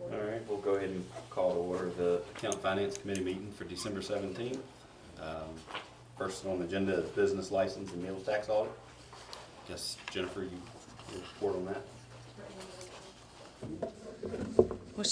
All right, we'll go ahead and call to order the Account Finance Committee meeting for December 17th. First on the agenda is business license and meals tax audit. Guess Jennifer, you report on that. Well,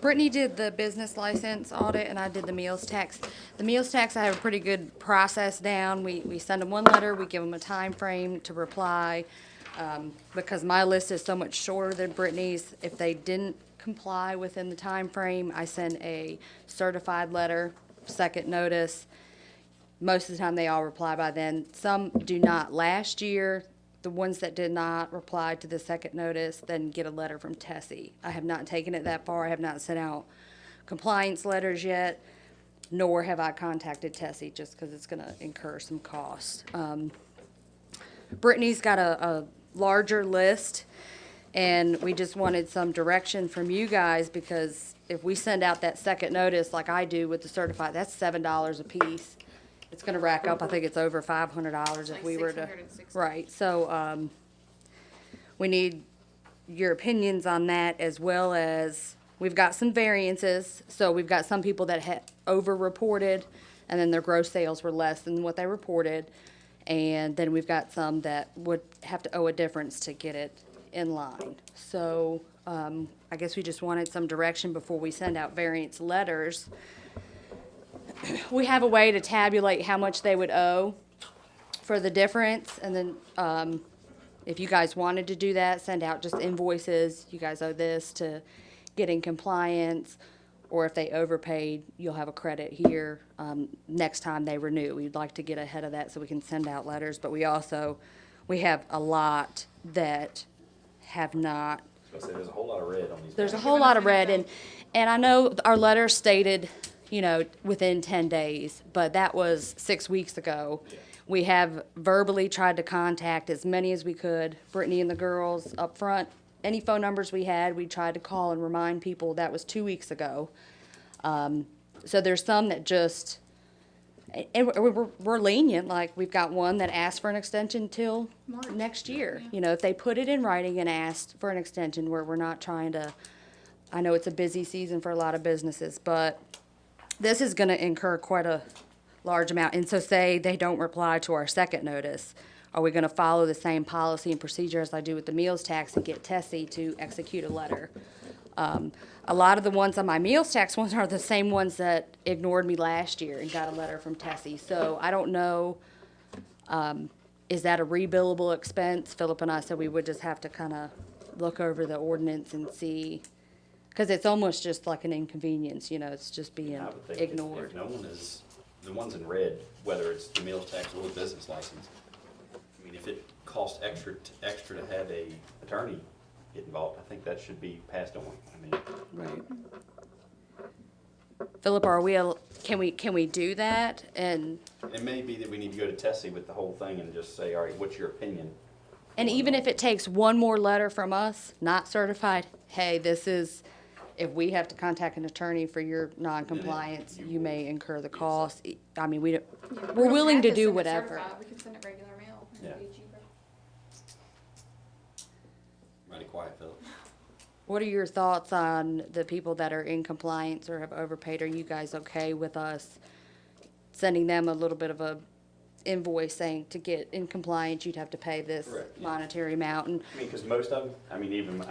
Brittany did the business license audit and I did the meals tax. The meals tax, I have a pretty good process down. We send them one letter, we give them a time frame to reply. Because my list is so much shorter than Brittany's, if they didn't comply within the time frame, I send a certified letter, second notice. Most of the time, they all reply by then. Some do not. Last year, the ones that did not reply to the second notice then get a letter from Tessie. I have not taken it that far. I have not sent out compliance letters yet, nor have I contacted Tessie just because it's going to incur some cost. Brittany's got a larger list, and we just wanted some direction from you guys because if we send out that second notice like I do with the certified, that's $7 a piece. It's gonna rack up, I think it's over $500 if we were to. Right, so, we need your opinions on that as well as, we've got some variances. So we've got some people that had over-reported and then their gross sales were less than what they reported. And then we've got some that would have to owe a difference to get it in line. So, I guess we just wanted some direction before we send out variance letters. We have a way to tabulate how much they would owe for the difference, and then, if you guys wanted to do that, send out just invoices, you guys owe this to get in compliance, or if they overpaid, you'll have a credit here, next time they renew. We'd like to get ahead of that so we can send out letters, but we have a lot that have not. I was gonna say, there's a whole lot of red on these. There's a whole lot of red, and I know our letter stated, within 10 days, but that was 6 weeks ago. Yeah. We have verbally tried to contact as many as we could, Brittany and the girls up front. Any phone numbers we had, we tried to call and remind people. That was 2 weeks ago. So there's some that just, and we're lenient, like we've got one that asked for an extension till March. next year. Yeah. If they put it in writing and asked for an extension where we're not trying to, I know it's a busy season for a lot of businesses, but this is gonna incur quite a large amount. And so say they don't reply to our second notice, are we gonna follow the same policy and procedure as I do with the meals tax and get Tessie to execute a letter? A lot of the ones on my meals tax ones are the same ones that ignored me last year and got a letter from Tessie. So I don't know, is that a rebillable expense? Philip and I said we would just have to kind of look over the ordinance and see, because it's almost just like an inconvenience, it's just being I would think ignored. if no one is, the ones in red, whether it's the meals tax or the business license, I mean, if it costs extra to have a attorney get involved, I think that should be passed on. I mean, Right. Philip, can we do that? And it may be that we need to go to Tessie with the whole thing and just say, all right, what's your opinion? even if it takes one more letter from us, not certified, hey, if we have to contact an attorney for your non-compliance, you may incur the cost. I mean, Yeah, we're don't willing have to send do it whatever. certified. We can send it regular mail. Yeah. It'd be cheaper. Mighty quiet, Philip. What are your thoughts on the people that are in compliance or have overpaid? Are you guys okay with us sending them a little bit of a invoice saying to get in compliance, you'd have to pay this Correct, yeah. monetary amount? And I mean, because most of them, I mean, even,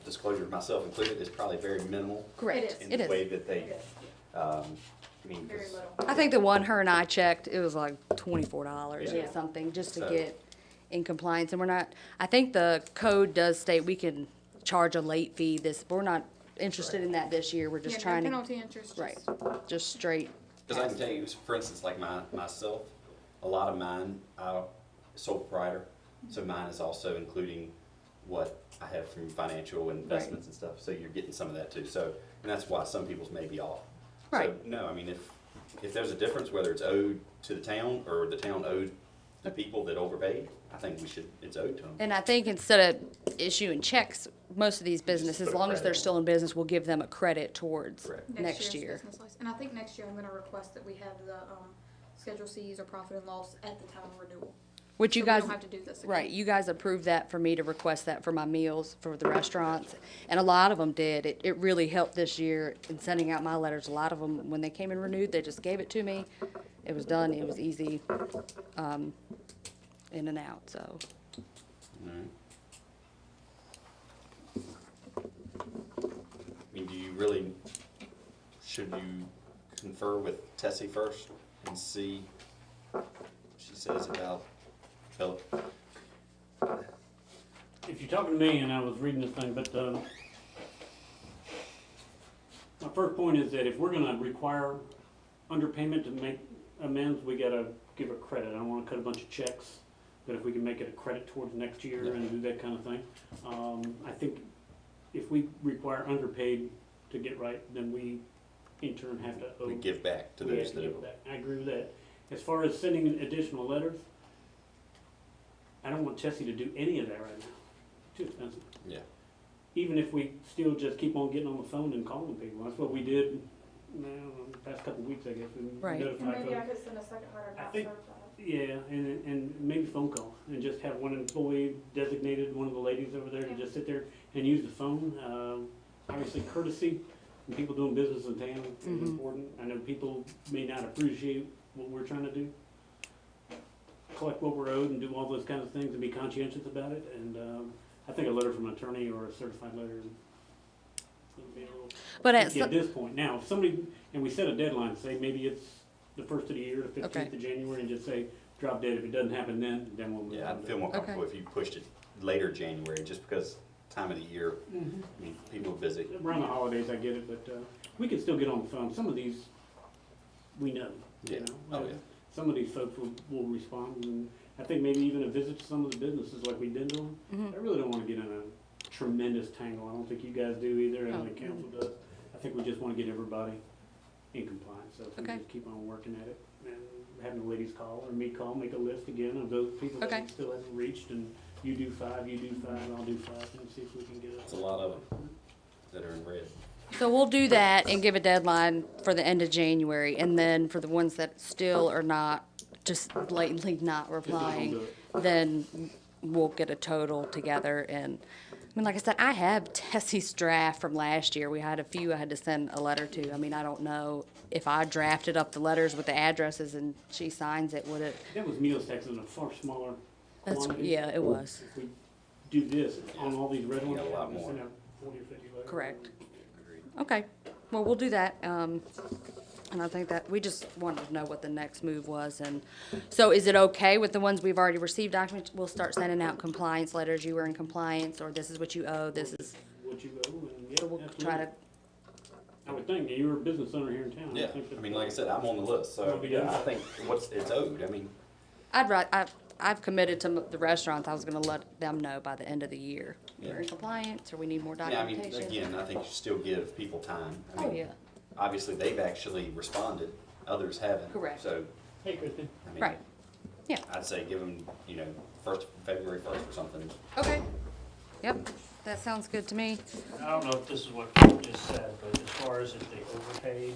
disclosure myself included, is probably very minimal correct, is. in it the is. way that they, I mean, Very 'cause- little. I think the one her and I checked, it was like $24 Yeah. or something, just to So- get in compliance. And we're not, I think the code does state we can charge a late fee but we're not interested in that this year. We're just Yeah, trying no to, penalty interest. right, Just just straight. Because I can tell you, for instance, like myself, a lot of mine, sole proprietor, so mine is also including what I have from financial investments and stuff, so you're getting some of that too. So, and that's why some people's may be off. Right. So, no, I mean, if there's a difference, whether it's owed to the town or the town owed the people that overpaid, I think it's owed to them. And I think instead of issuing checks, most of these businesses, as put a long as credit they're on still in business, will give them a credit towards Correct. next year's year. business license. And I think next year I'm gonna request that we have the, Schedule Cs or profit and loss at the time of renewal. Which you So we guys, don't have to do this again. right, you guys approved that for me to request that for my meals for the restaurants. And a lot of them did. It really helped this year in sending out my letters. A lot of them, when they came and renewed, they just gave it to me. It was done. It was easy, in and out, so. Alright. I mean, do you really, should you confer with Tessie first and see what she says about Philip? If you're talking to me, and I was reading this thing, but, my first point is that if we're gonna require underpayment to make amends, we gotta give a credit. I don't wanna cut a bunch of checks, but if we can make it a credit towards next year Yeah. and do that kind of thing. I think if we require underpaid to get right, then we in turn have to owe. We give back to we have those to that give are, back. I agree with that. As far as sending additional letters, I don't want Tessie to do any of that right now. Too expensive. yeah. Even if we still just keep on getting on the phone and calling people. That's what we did, the past couple of weeks, I guess. We Right. And notified maybe I folks. could send a second letter I not think- certified. Yeah, and maybe phone call, and just have one employee designated, one of the ladies over there, to Yeah. just sit there and use the phone. Obviously courtesy, and people doing business in town is Mhm. important. I know people may not appreciate what we're trying to do. Collect what we're owed and do all those kind of things and be conscientious about it, and, I think a letter from an attorney or a certified letter would be a little. But at At some, this point, now, if somebody, and we set a deadline, say maybe it's the first of the year, the fifteenth of January, and just say, drop dead, if it doesn't happen then we'll move on. Yeah, I'd feel more comfortable if you pushed it later January, just because time of the year, Mhm. I mean, people are busy. Around the holidays, I get it, but, we can still get on the phone, some of these, we know, you Yeah, know? oh, yeah. Some of these folks will respond, and I think maybe even a visit to some of the businesses like we've been doing. Mhm. I really don't wanna get in a tremendous tangle, I don't think you guys do either, I don't Oh. think council does. I think we just wanna get everybody in compliance, so if we Okay. just keep on working at it, and having the ladies call, or me call, make a list again of those people that Okay. we still haven't reached, and you do 5, I'll do 5, and see if we can get It's a lot of them that are in red. so we'll do that and give a deadline for the end of January. And then for the ones that still are not, just blatantly not replying, do it. then we'll get a total together. And, I mean, like I said, I have Tessie's draft from last year. We had a few I had to send a letter to. I mean, I don't know if I drafted up the letters with the addresses and she signs it, would it? That was meals tax in a far smaller That's, quantity. yeah, it was. If we do this on all these red You ones, got a lot we more. send out 40 or 50 letters. Correct. Agreed. Okay, well, we'll do that, and I think that, we just wanted to know what the next move was, and, so is it okay with the ones we've already received documents? We'll start sending out compliance letters, you were in compliance, or this is what you owe, this is, What you go, and yeah, we'll absolutely. try to, I would think, you're a business owner here in town. Yeah, think that- I mean, like I said, I'm on the list, so, It'll be yeah, done. I think it's owed, I mean, I've committed to the restaurants, I was gonna let them know by the end of the year. We're in Yeah. compliance, or we need more yeah, I mean, documentation. again, I think you still give people time. I Oh, mean, yeah, obviously, they've actually responded, others haven't. Correct. So, Hey, Kristen. I mean, right, yeah, I'd say give them, February 1st or something. okay, yep, that sounds good to me. I don't know if this is what you just said, but as far as if they overpaid,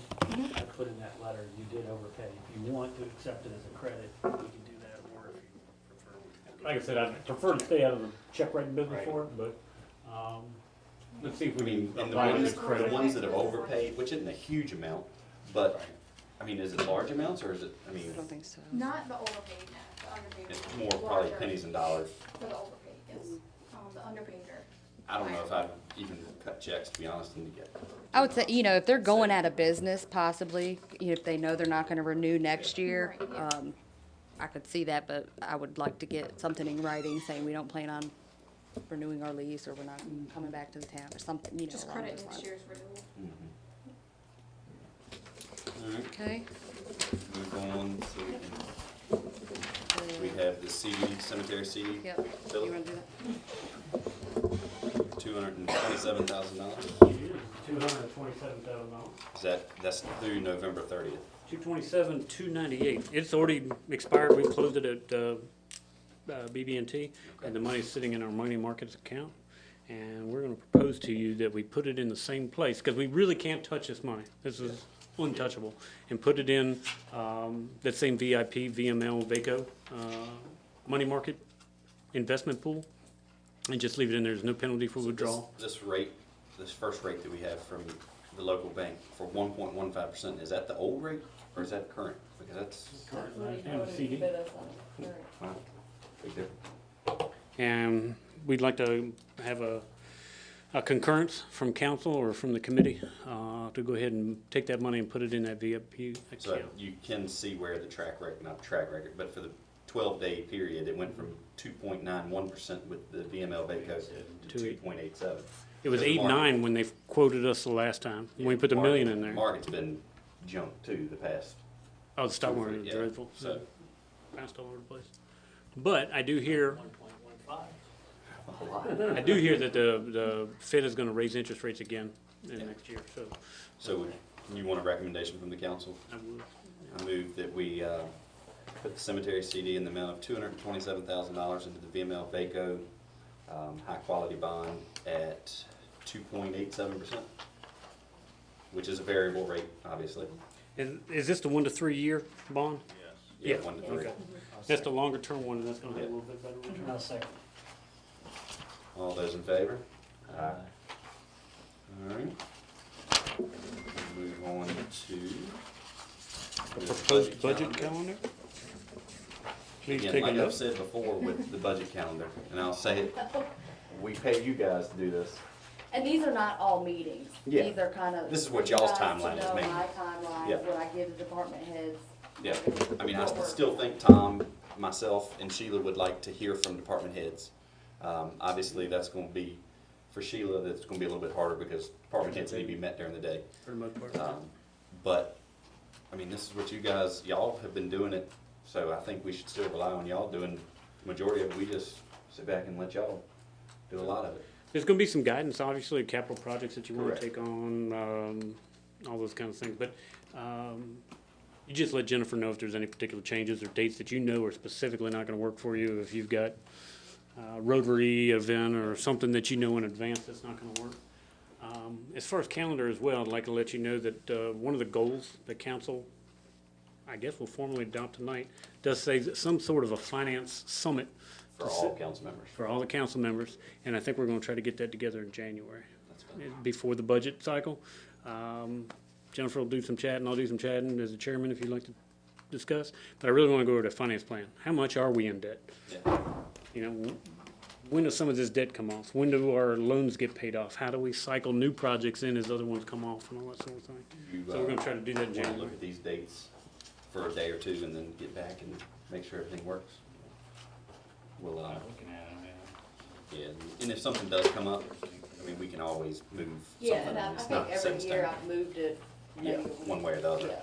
I put in that letter, you did overpay. If you want to accept it as a credit, we can do that, or if you prefer. Like I said, I prefer to stay out of the check writing business Right. for it, but, let's see if I we mean, can and the apply ones, this credit. the ones that have overpaid, which isn't a huge amount, but, I mean, is it large amounts, or is it, I mean, I don't think so. Not the overpaid, no, the underpaid. it's are more probably larger pennies and dollars. For the overpaid, yes. The underpaid are. I don't know if I'd even cut checks, to be honest, and get. I would say, if they're going out of business possibly, if they know they're not gonna renew next year, Right, yeah. I could see that, but I would like to get something in writing saying we don't plan on renewing our lease, or we're not coming back to the town, or something, Just along credit those next lines. year's renewal. All right, Okay. move on, so we have the CD, cemetery CD. Yep, you Philip? wanna do that? $227,000. $227,000. That's through November 30th. 227,298. It's already expired. We closed it at BB&T, and the money's sitting in our money markets account. And we're going to propose to you that we put it in the same place, because we really can't touch this money. This is untouchable. And put it in that same VIP, VML, VACO money market investment pool and just leave it in there. There's no penalty for So withdrawal. This rate, this first rate that we have from the local bank for 1.15%, is that the old rate or is that current? Because that's, And a CD. wow, big difference. And we'd like to have a concurrence from council or from the committee to go ahead and take that money and put it in that VIP So account. you can see where the not track record, but for the 12-day period, it went from 2.91% with the VML Vaco to 2.87. It was So the 8.9 when they quoted us the last time, when we put the million in there. Market's been jumped too the past. Oh, the stock market is yeah, dreadful. So, Bounced all over the place. But I do hear, 1.15. a lot. I do hear that the Fed is gonna raise interest rates again in the next year, so So you want a recommendation from the council? I would. I move that we put the cemetery CD in the amount of $227,000 into the VML Vaco high-quality bond at 2.87%, which is a variable rate, obviously. And is this the 1 to 3 year bond? Yeah, Yeah, 1 to 3. okay. That's the longer term one, and that's gonna have a Yeah. little bit better return. I'll second. All those in favor? Aye. All right. Move on to the Proposed budget calendar? Please Again, take a like I've look. said before with the budget calendar, and I'll say it, we pay you guys to do this. And these are not all meetings. Yeah. These are kind of. This is what you y'all's guys to timeline is, know mainly. My timeline, Yeah. what I give the department heads. Yeah, I mean, I What we're- still think Tom, myself, and Sheila would like to hear from department heads. Obviously, that's gonna be, for Sheila, that's gonna be a little bit harder because department heads need to be met during the day. For the most part. But, I mean, this is what you guys, y'all have been doing it, so I think we should still rely on y'all doing the majority of it. We just sit back and let y'all do a lot of it. There's gonna be some guidance, obviously, capital projects that you wanna Correct. take on, all those kind of things, but, you just let Jennifer know if there's any particular changes or dates that you know are specifically not gonna work for you, if you've got a Rotary event or something that you know in advance that's not gonna work. As far as calendar as well, I'd like to let you know that, one of the goals that council, I guess will formally adopt tonight, does say that some sort of a finance summit For all council members. for all the council members, and I think we're gonna try to get that together in January, That's fine. before the budget cycle. Jennifer will do some chatting, I'll do some chatting as the chairman if you'd like to discuss, but I really wanna go over the finance plan. How much are we in debt? Yeah. You know, when does some of this debt come off? When do our loans get paid off? How do we cycle new projects in as other ones come off and all that sort of thing? You, So we're gonna try to do that in wanna January. look at these dates for a day or two and then get back and make sure everything works. We'll, Looking at them, yeah. yeah, and if something does come up, I mean, we can always move Yeah, something. and I It's think not set in every year stone. I've moved it. Yeah, maybe one way or the other. Yeah.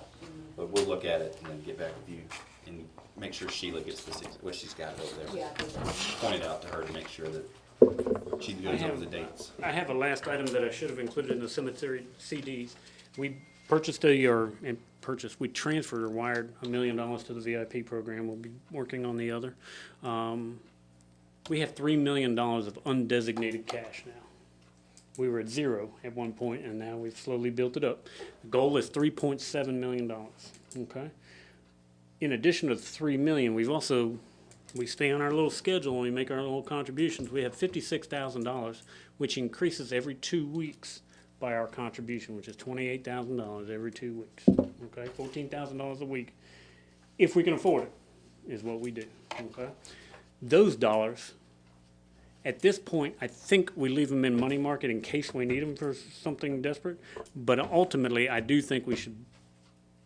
But we'll look at it and then get back with you and make sure Sheila gets what she's got over there. Yeah, I think that's- Point it out to her to make sure that she goes over the dates. I have a last item that I should have included in the cemetery CDs. We we transferred or wired $1 million to the VIP program. We'll be working on the other. We have $3 million of undesignated cash now. We were at 0 at one point, and now we've slowly built it up. The goal is $3.7 million, okay? In addition to the $3 million, we stay on our little schedule and we make our little contributions. We have $56,000, which increases every 2 weeks by our contribution, which is $28,000 every 2 weeks, okay? $14,000 a week, if we can afford it, is what we do, okay? Those dollars, at this point, I think we leave them in money market in case we need them for something desperate, but ultimately, I do think we should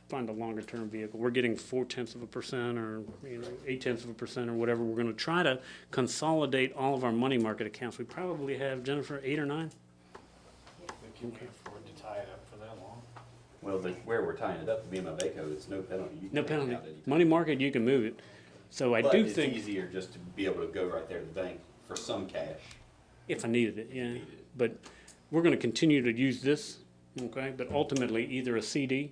find a longer-term vehicle. We're getting 0.4% or, 0.8% or whatever. We're gonna try to consolidate all of our money market accounts. We probably have, Jennifer, 8 or 9? But can we afford to tie it up for that long? Well, where we're tying it up, the BMO Vaco, it's no penalty. You can No take it penalty. out anytime. Money market, you can move it. So I But do it's think, easier just to be able to go right there to the bank for some cash. if I needed it, yeah. needed it. But we're gonna continue to use this, okay? But ultimately, either a CD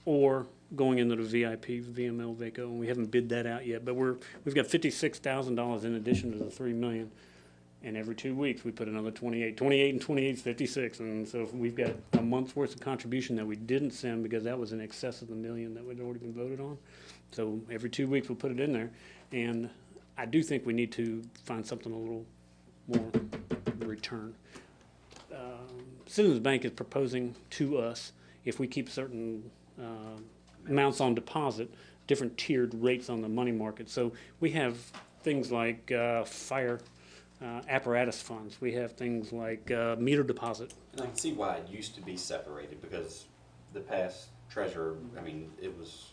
or going into the VIP VML Vaco, and we haven't bid that out yet. But we've got $56,000 in addition to the $3 million. And every 2 weeks, we put another 28 and 28 is 56. And so if we've got a month's worth of contribution that we didn't send because that was in excess of the $1 million that we'd already been voted on. So every 2 weeks, we'll put it in there. And I do think we need to find something a little more return. Citizens Bank is proposing to us, if we keep certain amounts on deposit, different tiered rates on the money market. So we have things like fire apparatus funds. We have things like meter deposit. And I can see why it used to be separated, because the past treasurer, I mean, it was,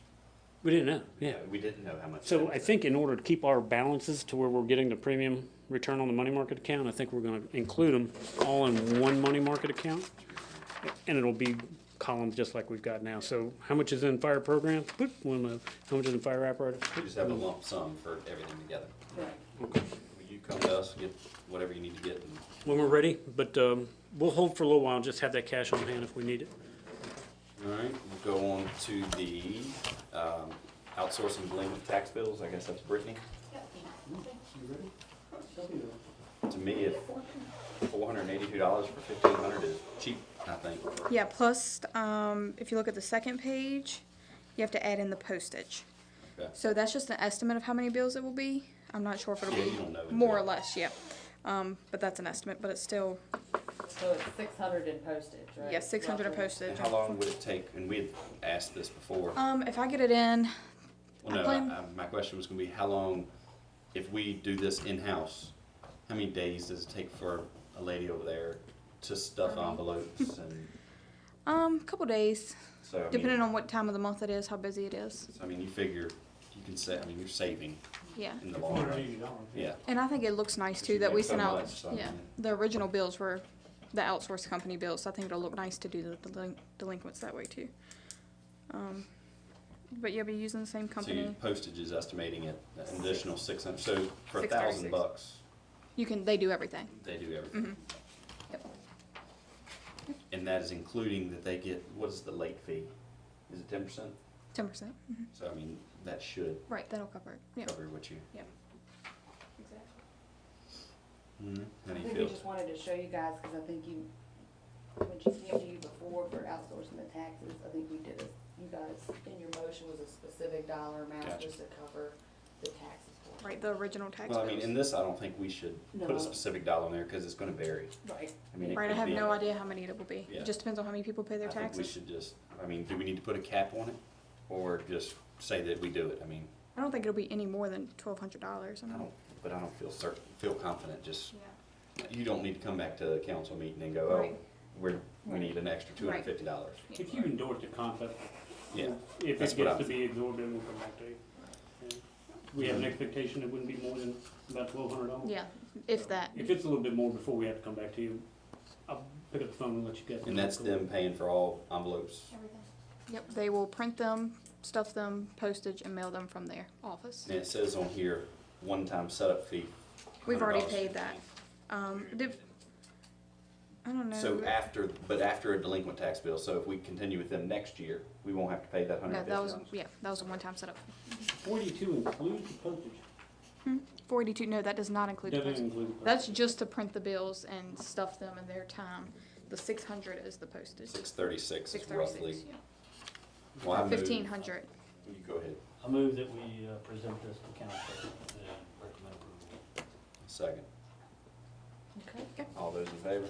We didn't know, yeah. we didn't know how much. So that I was. think in order to keep our balances to where we're getting the premium return on the money market account, I think we're gonna include them all in one money market account. And it'll be columns just like we've got now. So how much is in fire programs? Boop, how much is in fire apparatus? You just have a lump sum for everything together. Okay. You come to us, get whatever you need to get, and When we're ready, but we'll hold for a little while, just have that cash on hand if we need it. all right, we'll go on to the outsourcing delinquent tax bills. I guess that's Brittany. To me, $482 for $1,500 is cheap, I think. Yeah, plus, if you look at the second page, you have to add in the postage. Okay. So that's just an estimate of how many bills it will be. I'm not sure if it'll Yeah, be you don't know more or until- less, yeah. But that's an estimate, but it's still, So it's 600 in postage, right? yeah, 600 in Roughly. postage. And how long would it take, and we had asked this before. If I get it in, Well, no, plan- my question was gonna be, how long, if we do this in-house, how many days does it take for a lady over there to stuff envelopes and, couple days, so, I mean. depending on what time of the month it is, how busy it is. So, I mean, you figure, you can say, I mean, you're saving Yeah. in the long run. $480. Yeah. And I think it looks nice But too you that make we so sent out, much, so I yeah, mean- the original bills were the outsourced company bills, so I think it'll look nice to do the delinquents that way too. But you'll be using the same So company. your postage is estimating at an additional 600, so for $636. $1,000, They do everything. they do everything. Yep. And that is including that they get, what is the late fee? Is it 10%? 10%. So, I mean, that should Right, that'll cover it. Yeah. cover what you, Yep. how do I you think we feel? just wanted to show you guys, because I think you, when she came to you before for outsourcing the taxes, I think we did you guys, in your motion was a specific dollar amount Gotcha. just to cover the taxes for. Right, the original tax Well, I mean, bills. in this, I don't think we should put No. a specific dollar in there, because it's gonna vary. Right. I mean, it Right, I could have be- no idea how many it will be. Yeah. It just depends on how many people pay their I think we taxes. should just, I mean, do we need to put a cap on it, or just say that we do it? I mean, I don't think it'll be any more than $1,200. I I know. don't, but I don't feel confident, just, Yeah. you don't need to come back to the council meeting and go, oh, Right. we need an extra $250. If you endorse the concept, Yeah, if That's it what gets I'm- to be exorbitant, we'll come back to you. Yeah. We have an expectation it wouldn't be more than about $1,200. Yeah, if that. If it's a little bit more before we have to come back to you, I'll pick up the phone and let you guys know. and that's them paying for all envelopes. Everything. Yep, they will print them, stuff them, postage, and mail them from their office. And it says on here, one-time setup fee. We've already $100. paid that. I don't know. So after a delinquent tax bill, so if we continue with them next year, we won't have to pay that No, $150. that was a one-time setup. 42 includes the postage. 482, no, that does not include the Doesn't postage. include the postage. That's just to print the bills and stuff them in their time. The 600 is the postage. 636 is 636, roughly. yeah. Well, I moved- 1,500. You go ahead, I move that we present this to council and recommend approval. second. Okay. All those in favor?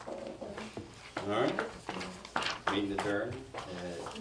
All right. Meeting adjourned at